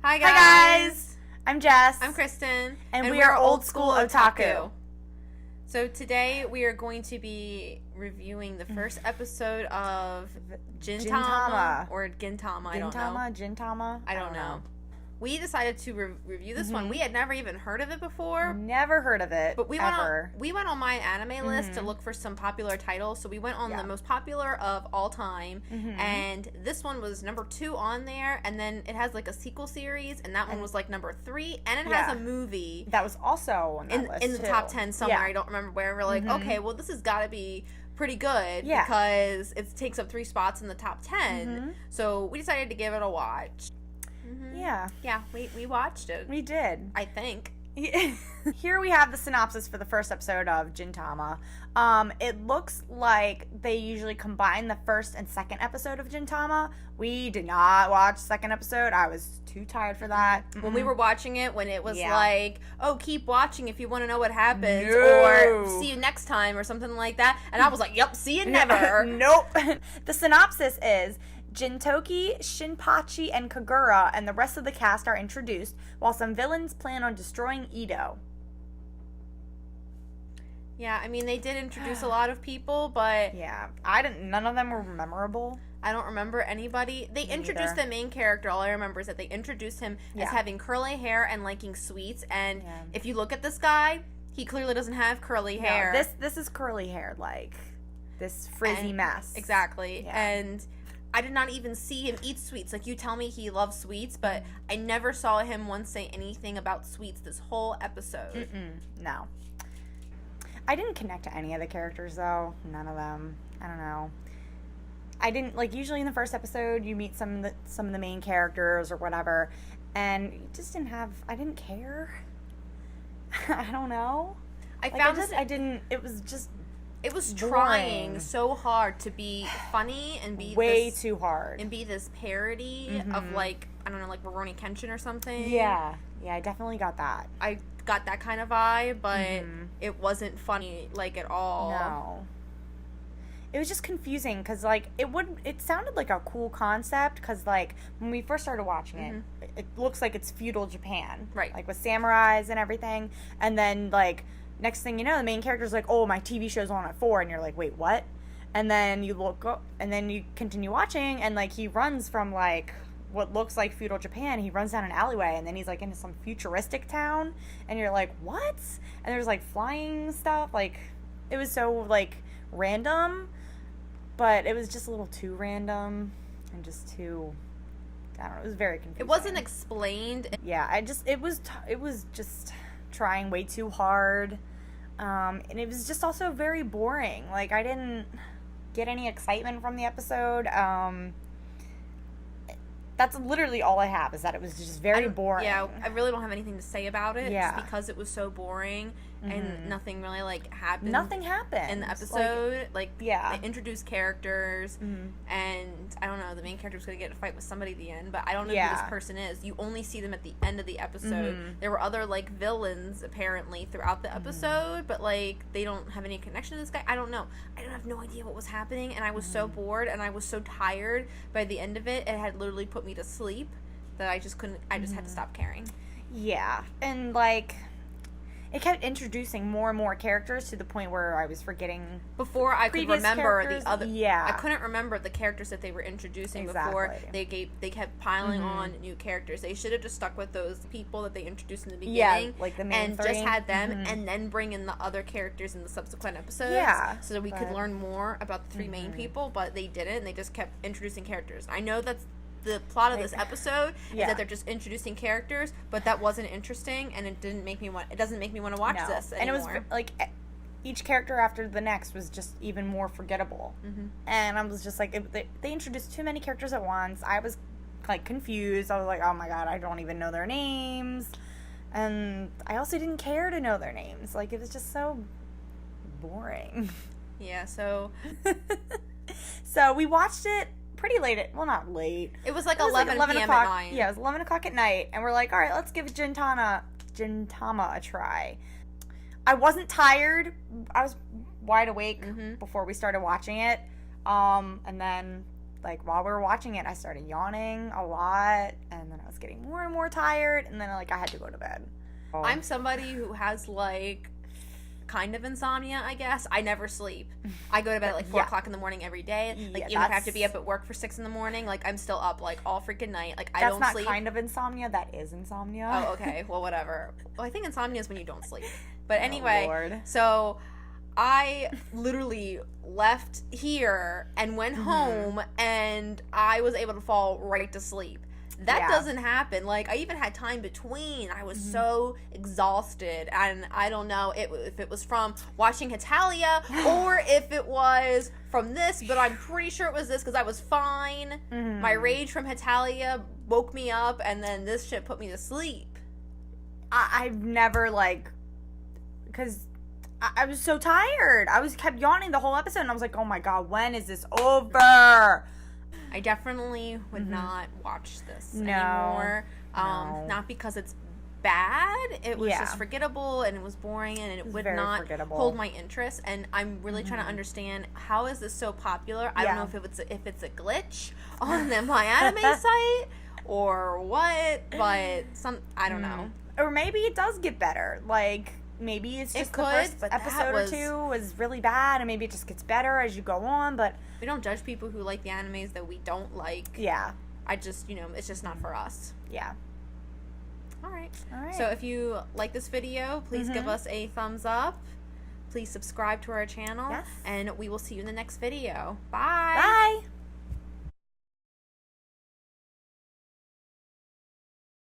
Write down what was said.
Hi guys. Hi guys. I'm Jess. I'm Kristen. And we are Old School Otaku. So today we are going to be reviewing the first episode of Gintama. Or Gintama, I don't know. Gintama? I don't know. We decided to review this one. We had never even heard of it before. Never heard of it. But we went on my anime list to look for some popular titles. So we went on the most popular of all time. And this one was number 2 on there. And then it has like a sequel series. And that one was like number 3. And it has a movie. That was also on that list in the top 10 somewhere. I don't remember where. We're like, okay, well, this has got to be pretty good. Because it takes up 3 spots in the top 10. So we decided to give it a watch. Yeah, we watched it. We did. I think. Here we have the synopsis for the first episode of Gintama. It looks like they usually combine the first and second episode of Gintama. We did not watch the second episode. I was too tired for that. When we were watching it, when it was like, oh, keep watching if you want to know what happens, or see you next time, or something like that. And I was like, yep, see you never. Nope. The synopsis is, Jintoki, Shinpachi, and Kagura and the rest of the cast are introduced, while some villains plan on destroying Edo. Yeah, I mean, they did introduce a lot of people, but... Yeah, none of them were memorable. I don't remember anybody. They introduced the main character. All I remember is that they introduced him as having curly hair and liking sweets, and if you look at this guy, he clearly doesn't have curly hair. This is curly hair, like, this frizzy mess. Exactly, and... I did not even see him eat sweets. Like, you tell me he loves sweets, but I never saw him once say anything about sweets this whole episode. No. I didn't connect to any of the characters, though. None of them. I don't know. I didn't, like, usually in the first episode, you meet some of the main characters or whatever, and you just didn't have, I didn't care. I don't know. It was trying so hard to be funny and be too hard and be this parody of, like, I don't know, like Rurouni Kenshin or something. Yeah, I definitely got that. I got that kind of vibe, but it wasn't funny, like, at all. No. It was just confusing because, like, it sounded like a cool concept because, like, when we first started watching it, it looks like it's feudal Japan, right? Like with samurais and everything, and then, like, next thing you know, the main character's like, oh, my TV show's on at 4, and you're like, wait, what? And then you look up, and then you continue watching, and, like, he runs from, like, what looks like feudal Japan, he runs down an alleyway, and then he's, like, into some futuristic town, and you're like, what? And there's, like, flying stuff, like, it was so, like, random, but it was just a little too random, and just too, I don't know, it was very confusing. It wasn't explained. Yeah, it was just trying way too hard. And it was just also very boring. Like, I didn't get any excitement from the episode. That's literally all I have, is that it was just very boring. Yeah, I really don't have anything to say about it. Yeah. Just because it was so boring and nothing really, like, happened. Nothing happened. In the episode. They introduced characters, and I don't know, the main character's going to get in a fight with somebody at the end, but I don't know who this person is. You only see them at the end of the episode. There were other, like, villains, apparently, throughout the episode, but, like, they don't have any connection to this guy. I don't know. I have no idea what was happening, and I was so bored, and I was so tired by the end of it. It had literally put me to sleep that I just couldn't, I just had to stop caring. Yeah, and, like, it kept introducing more and more characters to the point where I was forgetting. Before I could remember the other. Yeah. I couldn't remember the characters that they were introducing before they kept piling on new characters. They should have just stuck with those people that they introduced in the beginning. Like the main three. Just had them and then bring in the other characters in the subsequent episodes. Yeah. So that we could learn more about the 3 main people, but they didn't. They just kept introducing characters. I know that's the plot of this episode is that they're just introducing characters, but that wasn't interesting, and it doesn't make me want to watch this anymore. And it was like each character after the next was just even more forgettable. And I was just like, they introduced too many characters at once. I was, like, confused. I was like, oh my god, I don't even know their names, and I also didn't care to know their names. Like, it was just so boring. Yeah. So we watched it pretty late not late. It was like 11 p.m. at night. Yeah, it was 11 o'clock at night, and we're like, all right, let's give Gintama a try. I wasn't tired. I was wide awake before we started watching it. And then like, while we were watching it, I started yawning a lot, and then I was getting more and more tired, and then, like, I had to go to bed. I'm somebody who has, like, kind of insomnia, I guess. I never sleep. I go to bed at, like, 4 o'clock in the morning every day. Like, even if I have to be up at work for 6 in the morning, like, I'm still up, like, all freaking night. Like, I don't sleep. That's not kind of insomnia. That is insomnia. Oh, okay. Well, whatever. Well, I think insomnia is when you don't sleep. But anyway, so I literally left here and went home, and I was able to fall right to sleep. That doesn't happen. Like, I even had time between. I was so exhausted, and I don't know if it was from watching Hetalia or if it was from this, but I'm pretty sure it was this because I was fine. My rage from Hetalia woke me up, and then this shit put me to sleep. I've never, like, because I was so tired. I kept yawning the whole episode, and I was like, oh my god, when is this over? I definitely would not watch this anymore. No. Not because it's bad. It was just forgettable, and it was boring, and it would not hold my interest. And I'm really trying to understand, how is this so popular? I don't know if it's a glitch on the My Anime site or what, but I don't know. Or maybe it does get better. Like, maybe it's just the first episode or two was really bad, and maybe it just gets better as you go on, but we don't judge people who like the animes that we don't like. Yeah. I just, it's just not for us. Yeah. All right. So if you like this video, please give us a thumbs up. Please subscribe to our channel. Yes. And we will see you in the next video. Bye. Bye.